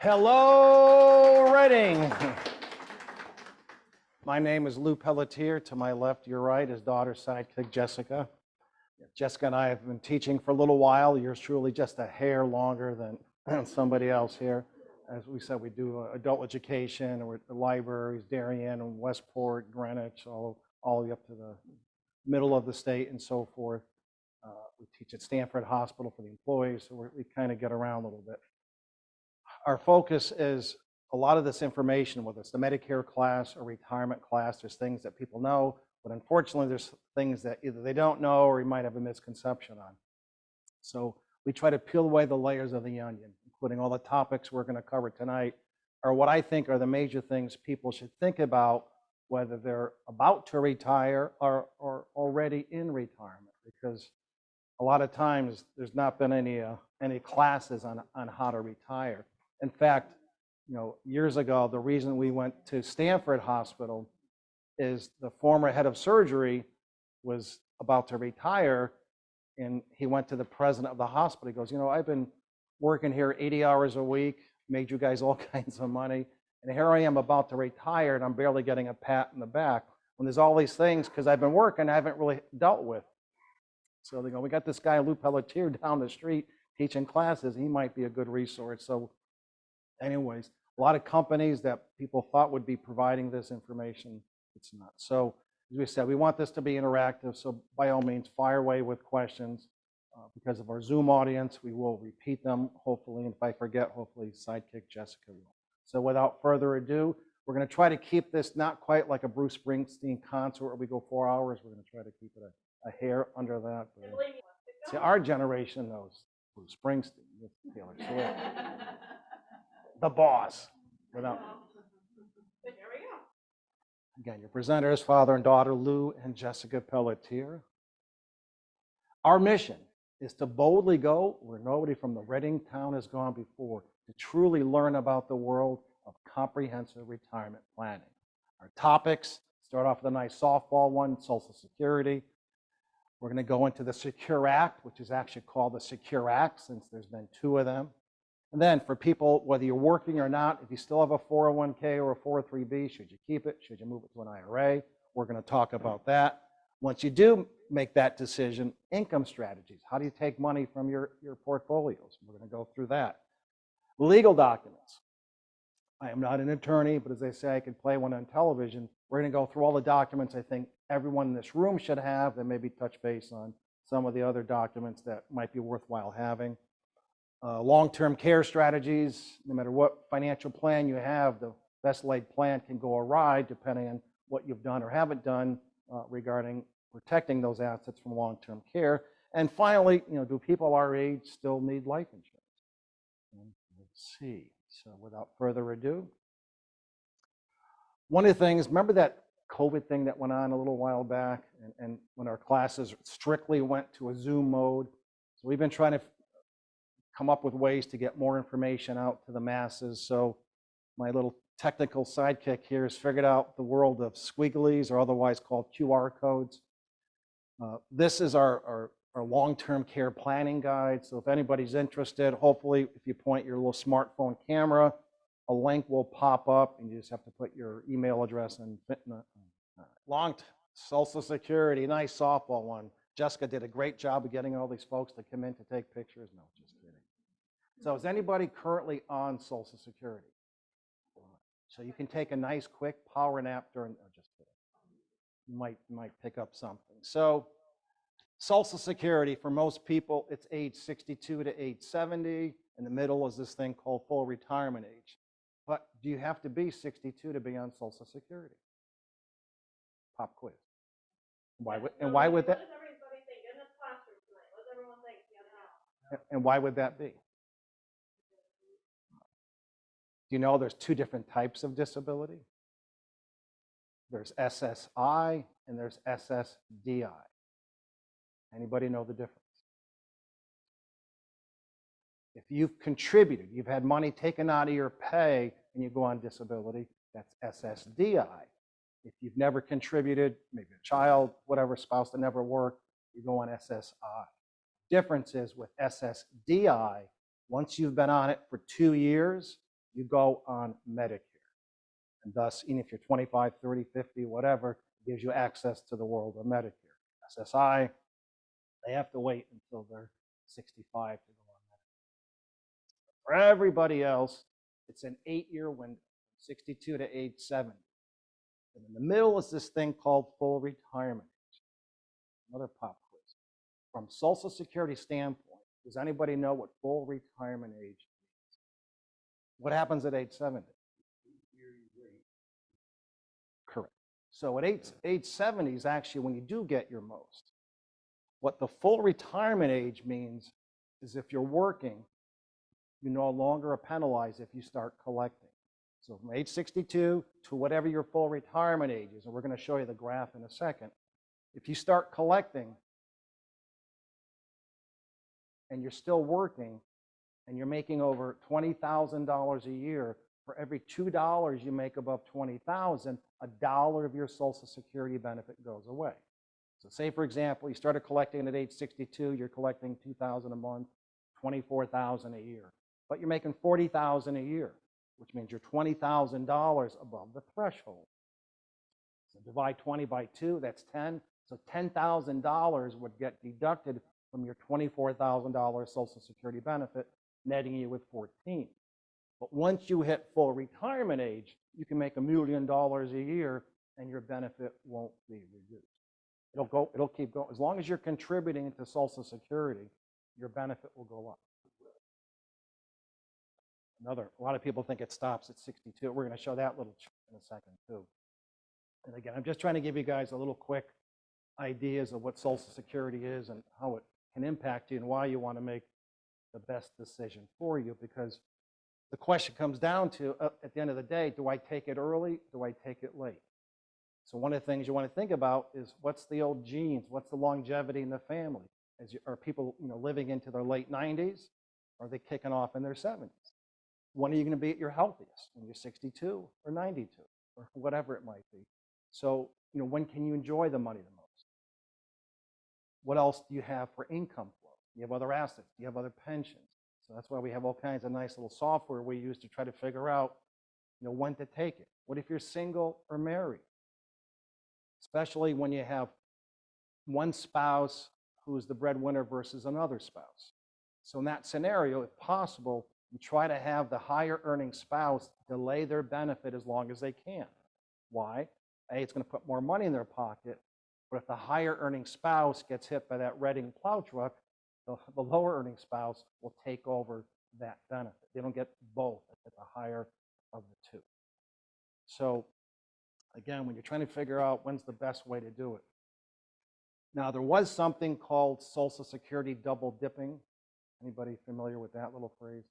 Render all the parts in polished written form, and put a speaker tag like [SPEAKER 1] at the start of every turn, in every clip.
[SPEAKER 1] Hello, Reading. My name is Lou Pelletier. To my left, your right, is daughter sidekick Jessica. Jessica and I have been teaching for a little while. Yours truly just a hair longer than somebody else here. As we said, we do adult education, or the libraries, Darien and Westport, Greenwich, all the way up to the middle of the state and so forth. We teach at Stanford Hospital for the employees, so we kind of get around a little bit. Our focus is a lot of this information, whether it's the Medicare class or retirement class, there's things that people know, but unfortunately there's things that either they don't know or you might have a misconception on. So we try to peel away the layers of the onion, including all the topics we're going to cover tonight, are what I think are the major things people should think about, whether they're about to retire or already in retirement, because a lot of times there's not been any classes on how to retire. In fact, years ago, the reason we went to Stanford Hospital is the former head of surgery was about to retire, and he went to the president of the hospital. He goes, I've been working here 80 hours a week, made you guys all kinds of money, and here I am about to retire, and I'm barely getting a pat in the back when there's all these things, because I've been working, I haven't really dealt with. So they go, we got this guy, Lou Pelletier, down the street teaching classes. He might be a good resource. So anyways, a lot of companies that people thought would be providing this information, it's not. So as we said, we want this to be interactive. So by all means, fire away with questions. Because of our Zoom audience, we will repeat them, hopefully. And if I forget, hopefully Sidekick Jessica will. So without further ado, we're going to try to keep this not quite like a Bruce Springsteen concert where we go 4 hours. We're going to try to keep it a hair under that. See, our generation knows Bruce Springsteen, Taylor Swift, the boss. Without. Again, your presenters, father and daughter, Lou and Jessica Pelletier. Our mission is to boldly go where nobody from the Reading town has gone before, to truly learn about the world of comprehensive retirement planning. Our topics start off with a nice softball one, Social Security. We're going to go into the Secure Act, which is actually called the Secure Act since there's been 2 of them. And then for people, whether you're working or not, if you still have a 401k or a 403b, should you keep it? Should you move it to an IRA? We're going to talk about that. Once you do make that decision, income strategies. How do you take money from your portfolios? We're going to go through that. Legal documents. I am not an attorney, but as they say, I could play one on television. We're going to go through all the documents I think everyone in this room should have, then maybe touch base on some of the other documents that might be worthwhile having. Long-term care strategies. No matter what financial plan you have, the best laid plan can go awry depending on what you've done or haven't done regarding protecting those assets from long-term care. And finally, do people our age still need life insurance? And let's see. So without further ado, one of the things, remember that COVID thing that went on a little while back, and when our classes strictly went to a Zoom mode? So we've been trying to come up with ways to get more information out to the masses. So my little technical sidekick here has figured out the world of squigglies, or otherwise called QR codes. This is our long-term care planning guide. So if anybody's interested, hopefully if you point your little smartphone camera, a link will pop up and you just have to put your email address and Social Security, nice softball one. Jessica did a great job of getting all these folks to come in to take pictures. No, just kidding. So is anybody currently on Social Security? So you can take a nice quick power nap during, no, just kidding. You might pick up something. So Social Security, for most people, it's age 62 to age 70. In the middle is this thing called full retirement age. But do you have to be 62 to be on Social Security? Pop quiz. Why would that? And why would that be? Do you know there's 2 different types of disability? There's SSI and there's SSDI. Anybody know the difference? If you've contributed, you've had money taken out of your pay and you go on disability, that's SSDI. If you've never contributed, maybe a child, whatever, spouse that never worked, you go on SSI. Difference is with SSDI, once you've been on it for 2 years, you go on Medicare. And thus, even if you're 25, 30, 50, whatever, it gives you access to the world of Medicare. SSI, they have to wait until they're 65 to go on Medicare. For everybody else, it's an 8-year window, 62 to age 70. And in the middle is this thing called full retirement age. Another pop quiz. From Social Security standpoint, does anybody know what full retirement age is? What happens at age 70? Correct. So at age 70 is actually when you do get your most. What the full retirement age means is if you're working, you no longer are penalized if you start collecting. So from age 62 to whatever your full retirement age is, and we're going to show you the graph in a second, if you start collecting and you're still working and you're making over $20,000 a year, for every $2 you make above $20,000, $1 of your Social Security benefit goes away. So say, for example, you started collecting at age 62, you're collecting $2,000 a month, $24,000 a year, but you're making $40,000 a year, which means you're $20,000 above the threshold. So divide 20 by 2, that's 10. So $10,000 would get deducted from your $24,000 Social Security benefit, netting you with 14. But once you hit full retirement age, you can make $1 million a year and your benefit won't be reduced. It'll keep going. As long as you're contributing to Social Security, your benefit will go up. A lot of people think it stops at 62. We're going to show that little chart in a second too. And again, I'm just trying to give you guys a little quick ideas of what Social Security is and how it can impact you and why you want to make the best decision for you, because the question comes down to, at the end of the day, do I take it early? Do I take it late? So one of the things you want to think about is what's the old genes? What's the longevity in the family? Are people living into their late 90s? Or are they kicking off in their 70s? When are you going to be at your healthiest? When you're 62 or 92 or whatever it might be. So when can you enjoy the money the most? What else do you have for income flow? Do you have other assets? Do you have other pensions? So that's why we have all kinds of nice little software we use to try to figure out when to take it. What if you're single or married? Especially when you have one spouse who's the breadwinner versus another spouse. So in that scenario, if possible, you try to have the higher earning spouse delay their benefit as long as they can. Why? A, it's going to put more money in their pocket, but if the higher earning spouse gets hit by that Reading plow truck, the lower earning spouse will take over that benefit. They don't get both at the higher of the two. So again, when you're trying to figure out when's the best way to do it. Now, there was something called Social Security double dipping. Anybody familiar with that little phrase?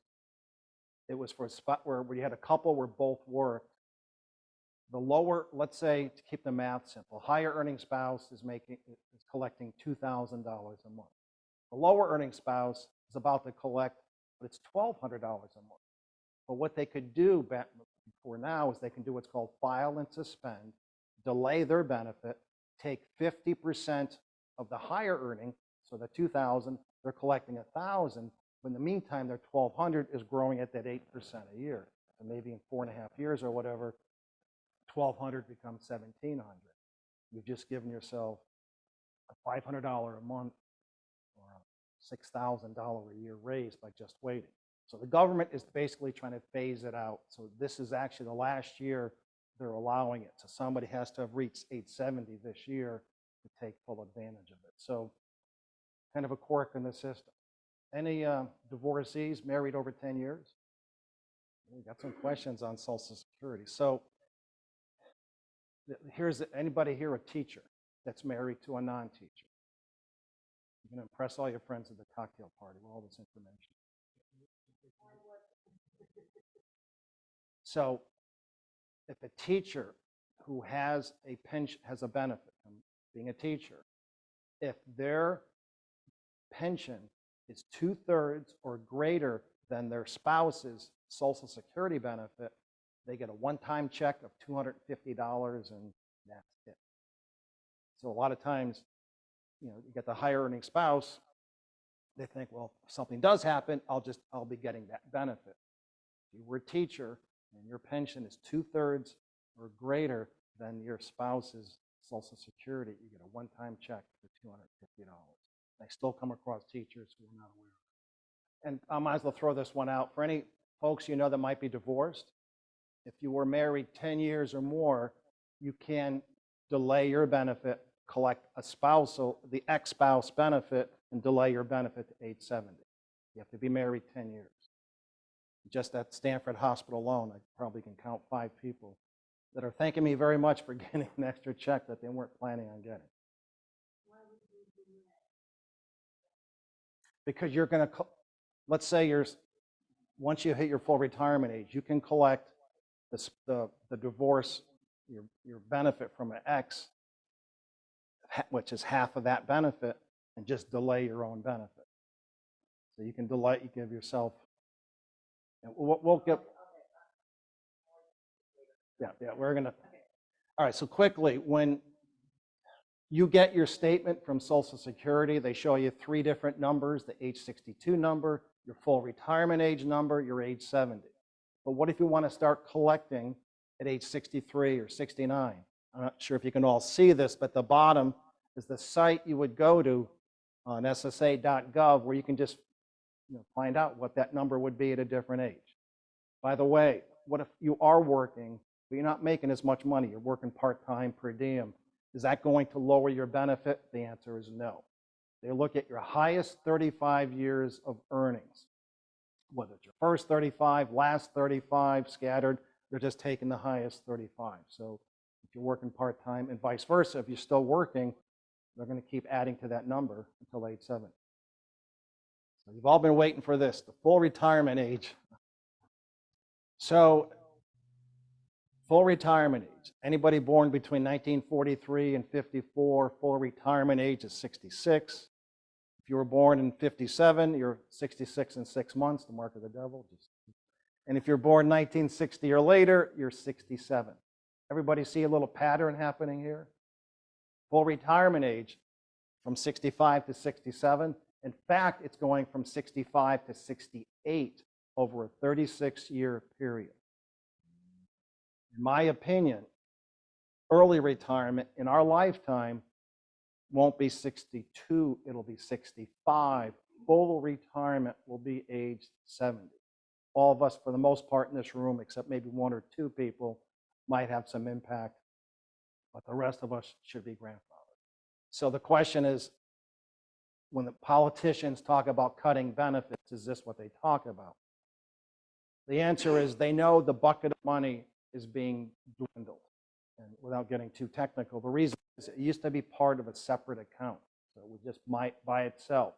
[SPEAKER 1] It was for a spot where you had a couple where both worked. The lower, let's say, to keep the math simple, higher earning spouse is collecting $2,000 a month. The lower earning spouse is about to collect, but it's $1,200 a month. But what they could do back before now is they can do what's called file and suspend, delay their benefit, take 50% of the higher earning, so the $2,000, they're collecting $1,000. But in the meantime, their $1,200 is growing at that 8% a year. And maybe in 4.5 years or whatever, $1,200 becomes $1,700. You've just given yourself a $500 a month or a $6,000 a year raise by just waiting. So the government is basically trying to phase it out. So this is actually the last year they're allowing it. So somebody has to have reached age 70 this year to take full advantage of it. So kind of a quirk in the system. Any divorcees married over 10 years? We got some questions on Social Security. So here's anybody here a teacher that's married to a non-teacher? You're going to impress all your friends at the cocktail party with all this information. So if a teacher who has a pension, has a benefit from being a teacher, if their pension is 2/3 or greater than their spouse's Social Security benefit, they get a one-time check of $250 and that's it. So a lot of times, you get the higher earning spouse, they think, well, if something does happen, I'll be getting that benefit. If you were a teacher and your pension is 2/3 or greater than your spouse's Social Security, you get a one-time check for $250. I still come across teachers who are not aware of it. And I might as well throw this one out. For any folks you know that might be divorced, if you were married 10 years or more, you can delay your benefit, collect the ex-spouse benefit, and delay your benefit to age 70. You have to be married 10 years. Just at Stanford Hospital alone, I probably can count 5 people that are thanking me very much for getting an extra check that they weren't planning on getting. Because you're going to, let's say once you hit your full retirement age, you can collect the divorce, your benefit from an ex, which is half of that benefit, and just delay your own benefit. So you can delay, you give yourself, and we'll get, yeah, we're going to, all right, so quickly, when you get your statement from Social Security, they show you 3 different numbers, the age 62 number, your full retirement age number, your age 70. But what if you want to start collecting at age 63 or 69? I'm not sure if you can all see this, but the bottom is the site you would go to on ssa.gov where you can just find out what that number would be at a different age. By the way, what if you are working, but you're not making as much money? You're working part-time, per diem. Is that going to lower your benefit? The answer is no. They look at your highest 35 years of earnings. Whether it's your first 35, last 35, scattered, they're just taking the highest 35. So if you're working part-time and vice versa, if you're still working, they're going to keep adding to that number until age 70. So you've all been waiting for this, the full retirement age. So full retirement age. Anybody born between 1943 and 54, full retirement age is 66. If you were born in 57, you're 66 and 6 months, the mark of the devil. And if you're born 1960 or later, you're 67. Everybody see a little pattern happening here? Full retirement age from 65 to 67. In fact, it's going from 65 to 68 over a 36-year period. In my opinion, early retirement in our lifetime won't be 62, it'll be 65. Full retirement will be age 70. All of us, for the most part in this room, except maybe 1 or 2 people, might have some impact, but the rest of us should be grandfathered. So the question is, when the politicians talk about cutting benefits, is this what they talk about? The answer is they know the bucket of money is being dwindled. And without getting too technical, the reason is it used to be part of a separate account. So it was just by itself.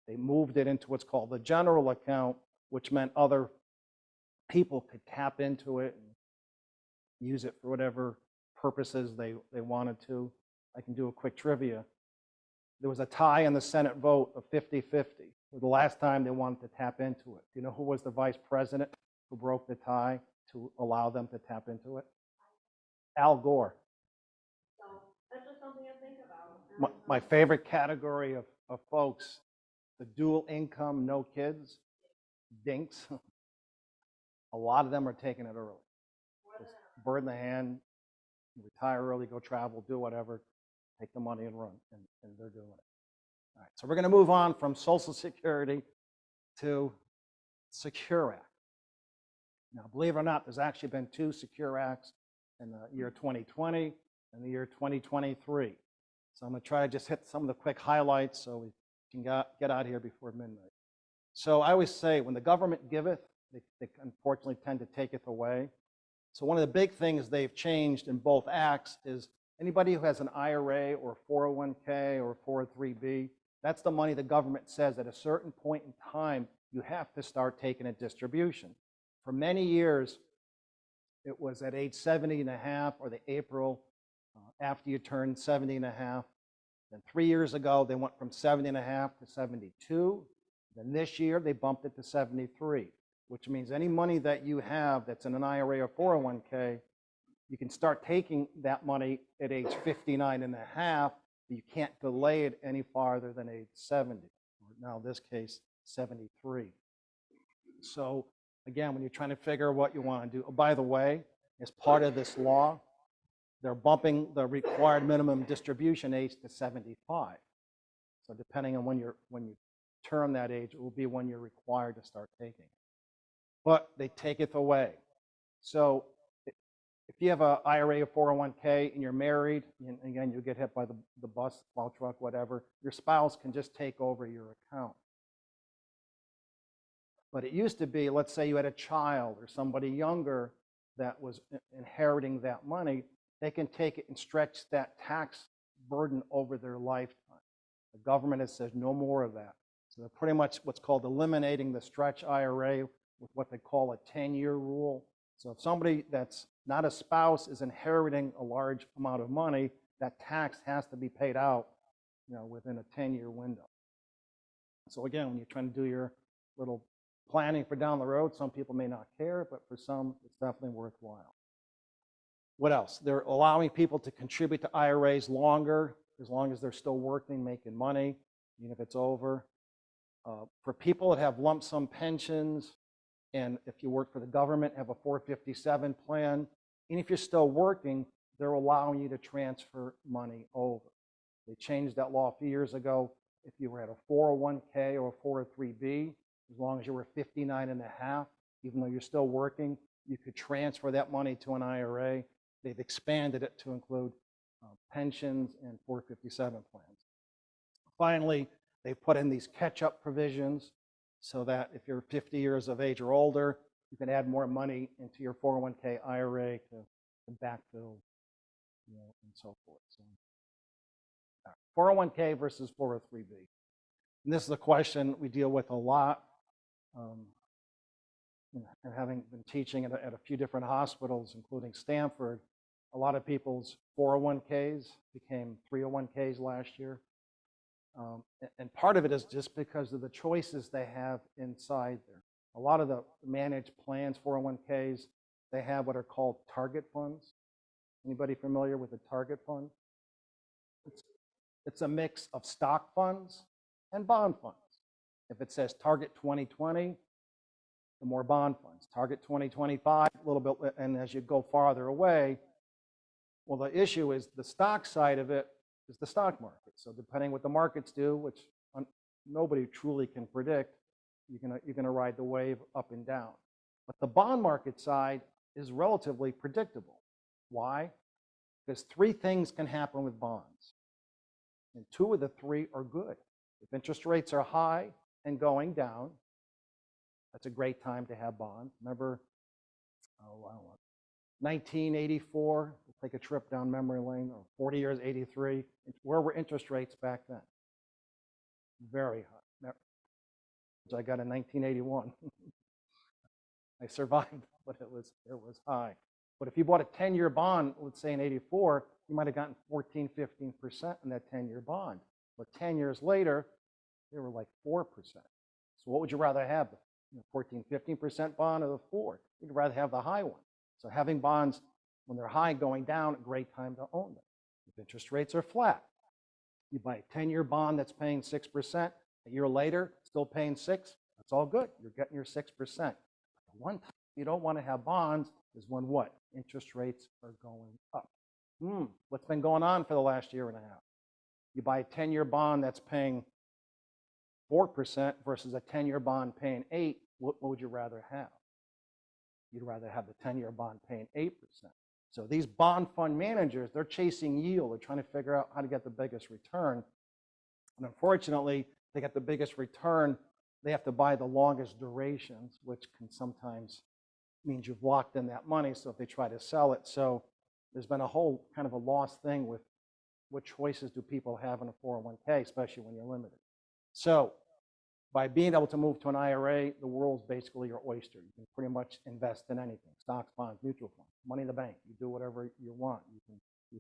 [SPEAKER 1] They moved it into what's called the general account, which meant other people could tap into it and use it for whatever purposes they wanted to. I can do a quick trivia. There was a tie in the Senate vote of 50-50. The last time they wanted to tap into it. Do you know who was the vice president who broke the tie to allow them to tap into it? Al Gore.
[SPEAKER 2] So that's just something to think about.
[SPEAKER 1] My favorite category of folks, the dual income, no kids, dinks. A lot of them are taking it early. Just bird in the hand, retire early, go travel, do whatever, take the money and run, and they're doing it. All right, so we're going to move on from Social Security to Secure Act. Now, believe it or not, there's actually been 2 Secure Acts in the year 2020 and the year 2023. So I'm going to try to just hit some of the quick highlights so we can get out of here before midnight. So I always say, when the government giveth, they unfortunately tend to taketh away. So one of the big things they've changed in both acts is anybody who has an IRA or 401k or 403b, that's the money the government says at a certain point in time you have to start taking a distribution. For many years, it was at age 70 and a half or the April after you turn 70 and a half. Then 3 years ago, they went from 70 and a half to 72. Then this year, they bumped it to 73, which means any money that you have that's in an IRA or 401k, you can start taking that money at age 59 and a half, but you can't delay it any farther than age 70, or now in this case, 73. So Again, when you're trying to figure what you want to do. Oh, by the way, as part of this law, they're bumping the required minimum distribution age to 75. So depending on when you turn that age, it will be when you're required to start taking it. But they take it away. So if you have an IRA or 401k and you're married, and again, you get hit by the bus, plow truck, whatever, your spouse can just take over your account. But it used to be, let's say you had a child or somebody younger that was inheriting that money, they can take it and stretch that tax burden over their lifetime. The government has said no more of that. So they're pretty much what's called eliminating the stretch IRA with what they call a 10-year rule. So if somebody that's not a spouse is inheriting a large amount of money, that tax has to be paid out, within a 10-year window. So again, when you're trying to do your little planning for down the road, some people may not care, but for some, it's definitely worthwhile. What else? They're allowing people to contribute to IRAs longer, as long as they're still working, making money, even if it's over. For people that have lump sum pensions, and if you work for the government, have a 457 plan, and if you're still working, they're allowing you to transfer money over. They changed that law a few years ago. If you were at a 401k or a 403b, as long as you were 59 and a half, even though you're still working, you could transfer that money to an IRA. They've expanded it to include pensions and 457 plans. Finally, they put in these catch-up provisions so that if you're 50 years of age or older, you can add more money into your 401k IRA to backfill, and so forth. So, 401k versus 403b. And this is a question we deal with a lot. And having been teaching at a few different hospitals, including Stanford, a lot of people's 401ks became 301ks last year. And part of it is just because of the choices they have inside there. A lot of the managed plans, 401ks, they have what are called target funds. Anybody familiar with a target fund? It's a mix of stock funds and bond funds. If it says target 2020, the more bond funds. Target 2025, a little bit, and as you go farther away, well, the issue is the stock side of it is the stock market. So depending what the markets do, which nobody truly can predict, you're going to ride the wave up and down. But the bond market side is relatively predictable. Why? Because three things can happen with bonds, and two of the three are good. If interest rates are high and going down, that's a great time to have bonds. Remember, 1984, we'll take a trip down memory lane, or 40 years, 83. Where were interest rates back then? Very high. Which I got in 1981. I survived, but it was high. But if you bought a 10-year bond, let's say in 84, you might have gotten 14, 15% in that 10-year bond. But 10 years later, they were like 4%. So what would you rather have? The 14, 15% bond or the 4? You'd rather have the high one. So having bonds when they're high going down, a great time to own them. If interest rates are flat, you buy a 10-year bond that's paying 6%, a year later, still paying 6%, that's all good. You're getting your 6%. The one time you don't want to have bonds is when what? Interest rates are going up. What's been going on for the last year and a half? You buy a 10-year bond that's paying 4% versus a 10-year bond paying 8%, what would you rather have? You'd rather have the 10-year bond paying 8%. So these bond fund managers, they're chasing yield. They're trying to figure out how to get the biggest return. And unfortunately, they get the biggest return, they have to buy the longest durations, which can sometimes means you've locked in that money, so if they try to sell it. So there's been a whole kind of a lost thing with what choices do people have in a 401k, especially when you're limited. So by being able to move to an IRA, the world's basically your oyster. You can pretty much invest in anything: stocks, bonds, mutual funds, money in the bank. You do whatever you want. You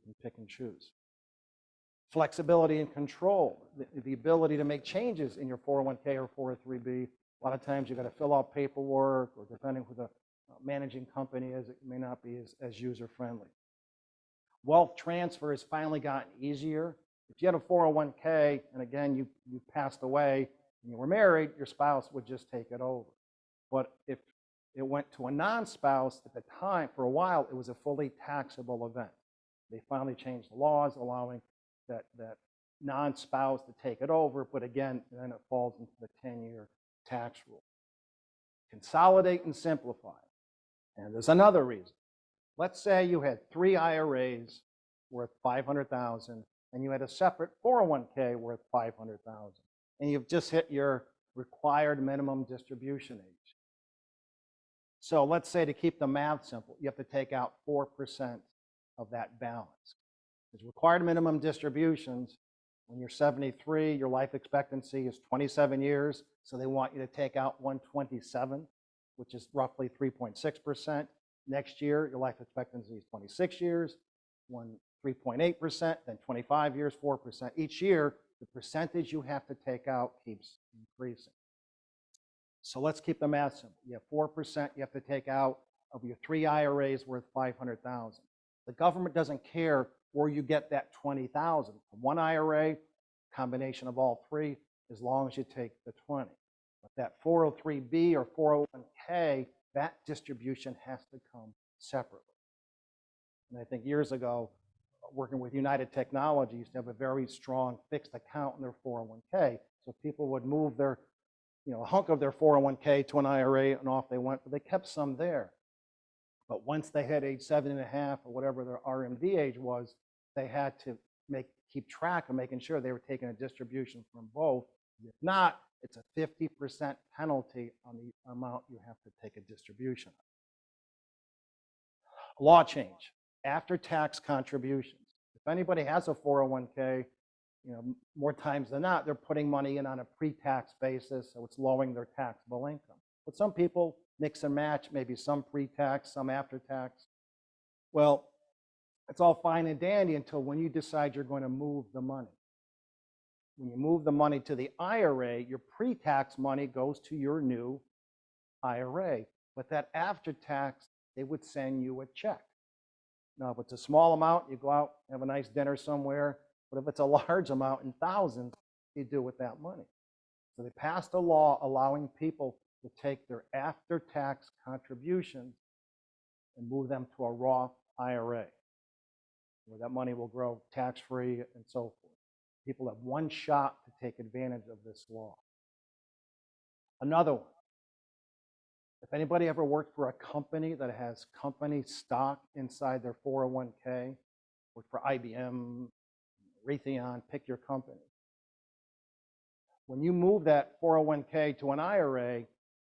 [SPEAKER 1] can pick and choose. Flexibility and control, the ability to make changes in your 401k or 403b. A lot of times you've got to fill out paperwork, or depending who the managing company is, it may not be as user-friendly. Wealth transfer has finally gotten easier. If you had a 401k, and again, you passed away, and you were married, your spouse would just take it over. But if it went to a non-spouse. At the time, for a while, it was a fully taxable event. They finally changed the laws allowing that non-spouse to take it over, but again, then it falls into the 10-year tax rule. Consolidate and simplify. And there's another reason. Let's say you had 3 IRAs worth $500,000, and you had a separate 401k worth $500,000, and you've just hit your required minimum distribution age. So let's say, to keep the math simple, you have to take out 4% of that balance. Because required minimum distributions, when you're 73, your life expectancy is 27 years, so they want you to take out 127, which is roughly 3.6%. Next year, your life expectancy is 26 years, 3.8%, then 25 years, 4%. Each year, the percentage you have to take out keeps increasing. So let's keep the math simple. You have 4% you have to take out of your 3 IRAs worth $500,000. The government doesn't care where you get that $20,000. From one IRA, combination of all 3, as long as you take the 20. But that 403B or 401k, that distribution has to come separately. And I think years ago, working with United Technology, used to have a very strong fixed account in their 401k. So people would move their, a hunk of their 401k to an IRA, and off they went, but they kept some there. But once they hit age 7.5 or whatever their RMD age was, they had to keep track of making sure they were taking a distribution from both. If not, it's a 50% penalty on the amount you have to take a distribution. Law change, after-tax contributions. If anybody has a 401k, more times than not, they're putting money in on a pre-tax basis, so it's lowering their taxable income. But some people mix and match, maybe some pre-tax, some after-tax. Well, it's all fine and dandy until when you decide you're going to move the money. When you move the money to the IRA, your pre-tax money goes to your new IRA. But that after-tax, they would send you a check. Now, if it's a small amount, you go out, have a nice dinner somewhere. But if it's a large amount in thousands, what do you do with that money? So they passed a law allowing people to take their after-tax contributions and move them to a Roth IRA, where that money will grow tax-free and so forth. People have one shot to take advantage of this law. Another one. If anybody ever worked for a company that has company stock inside their 401k, worked for IBM, Raytheon, pick your company. When you move that 401k to an IRA,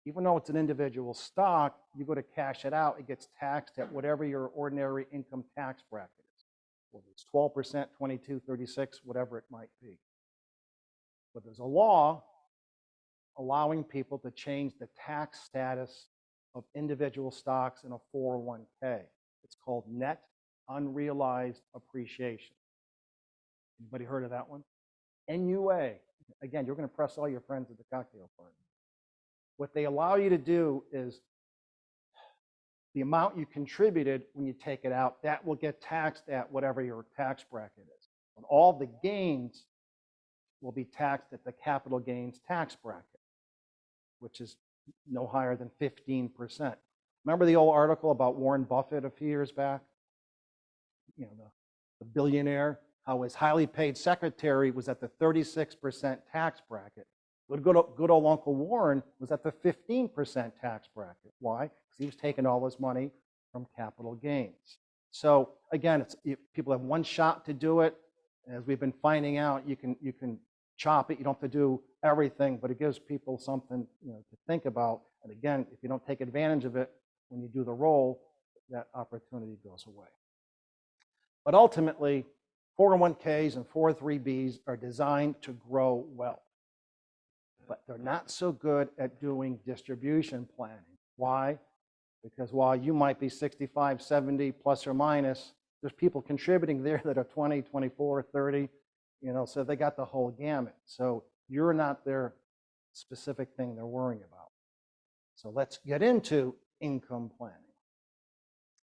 [SPEAKER 1] even though it's an individual stock, you go to cash it out, it gets taxed at whatever your ordinary income tax bracket is. Whether it's 12%, 22, 36, whatever it might be. But there's a law allowing people to change the tax status of individual stocks in a 401k. It's called net unrealized appreciation. Anybody heard of that one? NUA. Again, you're going to press all your friends at the cocktail party. What they allow you to do is the amount you contributed when you take it out, that will get taxed at whatever your tax bracket is. And all the gains will be taxed at the capital gains tax bracket, which is no higher than 15%. Remember the old article about Warren Buffett a few years back? The billionaire, how his highly paid secretary was at the 36% tax bracket. Good old Uncle Warren was at the 15% tax bracket. Why? Because he was taking all his money from capital gains. So again, people have one shot to do it. As we've been finding out, you can chop it. You don't have to do everything, but it gives people something to think about. And again, if you don't take advantage of it when you do the roll, that opportunity goes away. But ultimately, 401ks and 403bs are designed to grow wealth. But they're not so good at doing distribution planning. Why? Because while you might be 65, 70, plus or minus, there's people contributing there that are 20, 24, 30, so they got the whole gamut. So you're not their specific thing they're worrying about. So let's get into income planning.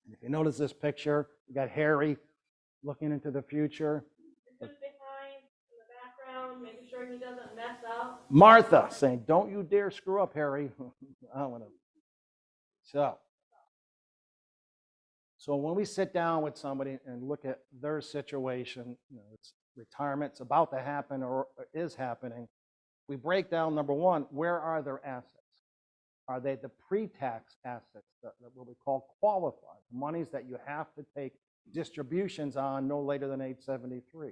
[SPEAKER 1] And if you notice this picture, you got Harry looking into the future.
[SPEAKER 2] Just behind in the background, making sure he doesn't mess up.
[SPEAKER 1] Martha saying, "Don't you dare screw up, Harry." I don't want to. So when we sit down with somebody and look at their situation, it's retirement's about to happen or is happening, we break down, number one, where are their assets? Are they the pre-tax assets, what we call qualified, the monies that you have to take distributions on no later than age 73?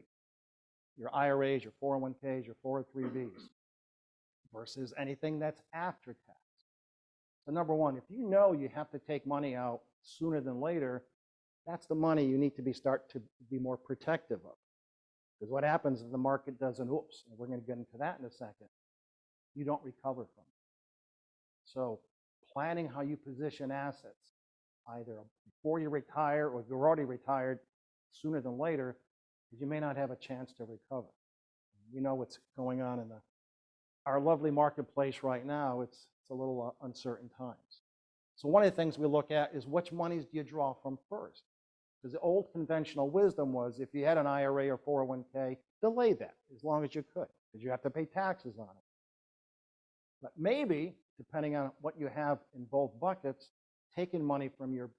[SPEAKER 1] Your IRAs, your 401ks, your 403bs, versus anything that's after tax. So number one, if you know you have to take money out sooner than later, that's the money you need to start to be more protective of. Because what happens if the market doesn't, oops, and we're going to get into that in a second, you don't recover from it. So planning how you position assets, either before you retire or if you're already retired, sooner than later, because you may not have a chance to recover. We know what's going on in our lovely marketplace right now. It's a little uncertain times. So one of the things we look at is which monies do you draw from first? Because the old conventional wisdom was if you had an IRA or 401k, delay that as long as you could, because you have to pay taxes on it. But maybe, depending on what you have in both buckets, taking money from your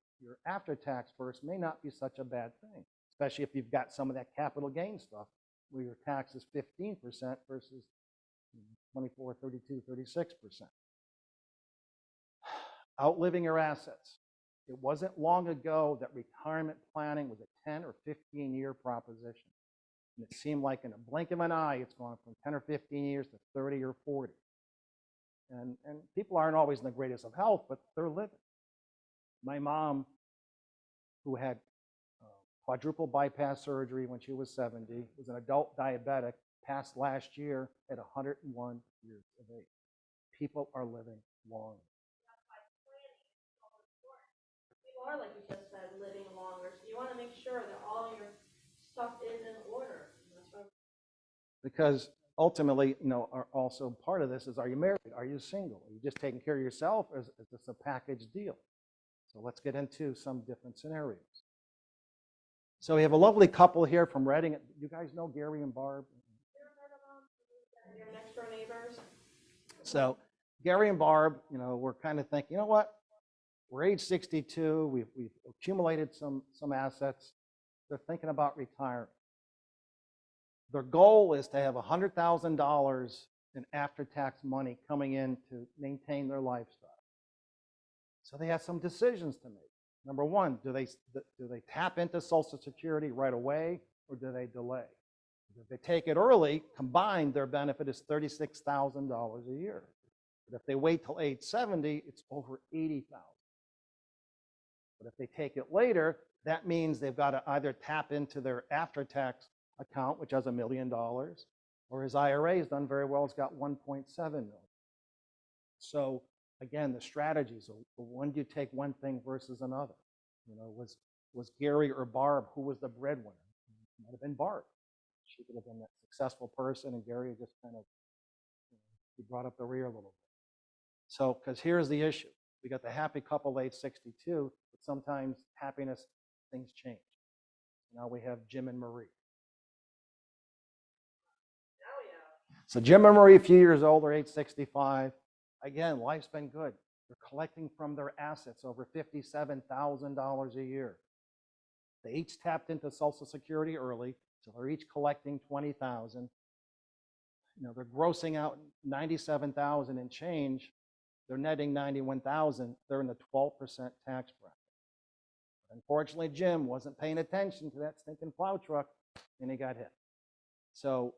[SPEAKER 1] after-tax first may not be such a bad thing, especially if you've got some of that capital gain stuff where your tax is 15% versus 24, 32, 36%. Outliving your assets. It wasn't long ago that retirement planning was a 10 or 15-year proposition. And it seemed like in a blink of an eye, it's gone from 10 or 15 years to 30 or 40. And people aren't always in the greatest of health, but they're living. My mom, who had quadruple bypass surgery when she was 70, was an adult diabetic, passed last year at 101 years of age. People are living long.
[SPEAKER 2] People are, like you just said, living longer. So you want to make sure that all your stuff is in order.
[SPEAKER 1] Because ultimately, also part of this is, are you married? Are you single? Are you just taking care of yourself, or is this a package deal? So let's get into some different scenarios. So we have a lovely couple here from Reading. You guys know Gary and Barb?
[SPEAKER 2] Your next door neighbors.
[SPEAKER 1] So Gary and Barb, we're kind of thinking, you know what? We're age 62. We've accumulated some assets. They're thinking about retiring. Their goal is to have $100,000 in after-tax money coming in to maintain their lifestyle. So they have some decisions to make. Number one, do they tap into Social Security right away, or do they delay? If they take it early, combined, their benefit is $36,000 a year. But if they wait till age 70, it's over $80,000. But if they take it later, that means they've got to either tap into their after-tax account, which has $1 million, or his IRA has done very well. It's got $1.7 million. So again, the strategies of when do you take one thing versus another? Was Gary or Barb, who was the breadwinner? It might have been Barb. She could have been that successful person, and Gary just kind of he brought up the rear a little bit. So, because here's the issue. We got the happy couple age 62, but sometimes happiness, things change. Now we have Jim and Marie.
[SPEAKER 2] Oh, yeah.
[SPEAKER 1] So Jim and Marie, a few years older, age 65. Again, life's been good. They're collecting from their assets over $57,000 a year. They each tapped into Social Security early, so they're each collecting $20,000. They're grossing out $97,000 and change. They're netting $91,000. They're in the 12% tax bracket. But unfortunately, Jim wasn't paying attention to that stinking plow truck, and he got hit. So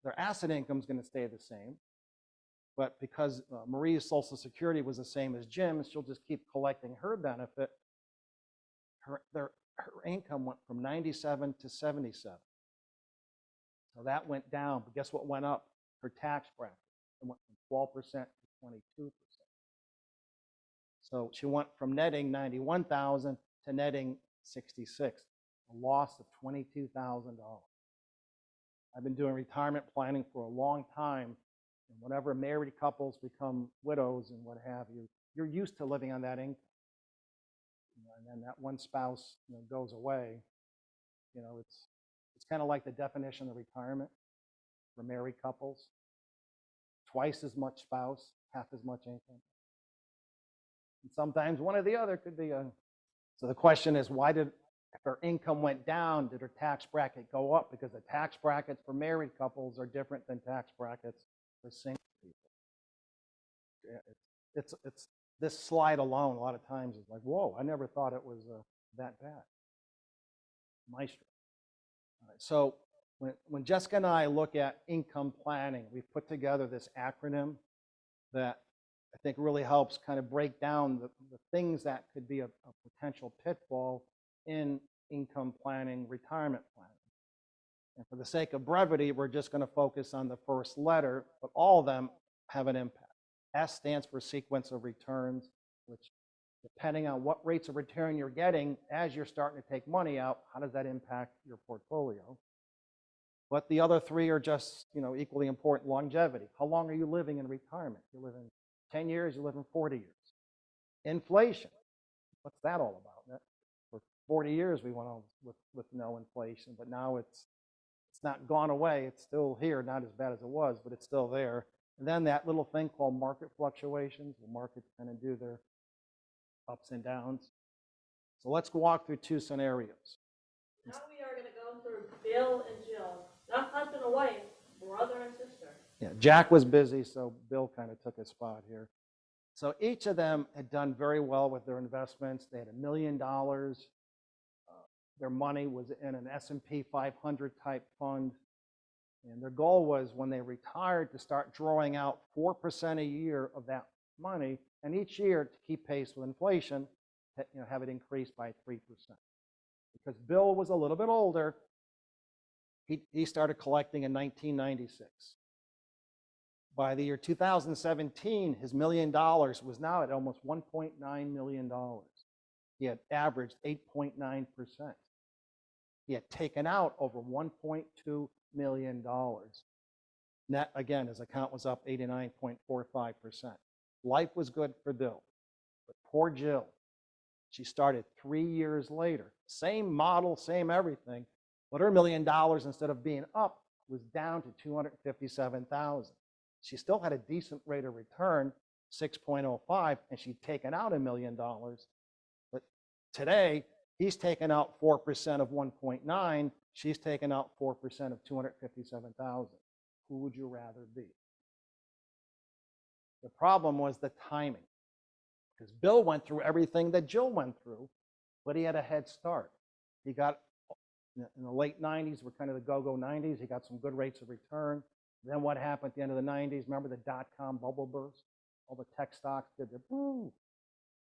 [SPEAKER 1] their asset income is going to stay the same. But because Marie's Social Security was the same as Jim's, she'll just keep collecting her benefit. Her income went from 97 to 77. So that went down. But guess what went up? Her tax bracket. It went from 12% to 22%. So she went from netting 91,000 to netting 66, a loss of $22,000. I've been doing retirement planning for a long time. And whenever married couples become widows and what have you, you're used to living on that income. And then that one spouse goes away. It's kind of like the definition of retirement for married couples. Twice as much spouse, half as much income. And sometimes one or the other could be a. So the question is, why did, if her income went down, did her tax bracket go up? Because the tax brackets for married couples are different than tax brackets for single people. Yeah, it's this slide alone, a lot of times is like, whoa, I never thought it was that bad. Maestro. All right, so when Jessica and I look at income planning, we've put together this acronym that I think really helps kind of break down the things that could be a potential pitfall in income planning, retirement planning. And for the sake of brevity, we're just going to focus on the first letter, but all of them have an impact. S stands for sequence of returns, which depending on what rates of return you're getting as you're starting to take money out, how does that impact your portfolio? But the other three are just, equally important. Longevity. How long are you living in retirement? You live in 10 years, you live in 40 years. Inflation. What's that all about? For 40 years we went on with no inflation, but now it's not gone away. It's still here, not as bad as it was, but it's still there. And then that little thing called market fluctuations. The markets kind of do their ups and downs. So let's walk through two scenarios.
[SPEAKER 2] Now we are going to go through Bill and Jill, not husband and wife, brother and sister.
[SPEAKER 1] Yeah, Jack was busy, so Bill kind of took his spot here. So each of them had done very well with their investments. They had $1 million. Their money was in an S&P 500 type fund. And their goal was when they retired to start drawing out 4% a year of that money, and each year to keep pace with inflation, have it increase by 3%. Because Bill was a little bit older, he started collecting in 1996. By the year 2017, his $1 million was now at almost $1.9 million. He had averaged 8.9%. He had taken out over $1.2 million. Net, again, his account was up 89.45%. Life was good for Bill, but poor Jill. She started 3 years later. Same model, same everything, but her $1 million, instead of being up, was down to $257,000. She still had a decent rate of return, 6.05, and she'd taken out $1 million. But today, he's taken out 4% of 1.9. She's taken out 4% of 257,000. Who would you rather be? The problem was the timing, because Bill went through everything that Jill went through, but he had a head start. He got, in the late 90s, were kind of the go-go 90s, he got some good rates of return. Then what happened at the end of the 90s? Remember the dot-com bubble burst? All the tech stocks did the boom.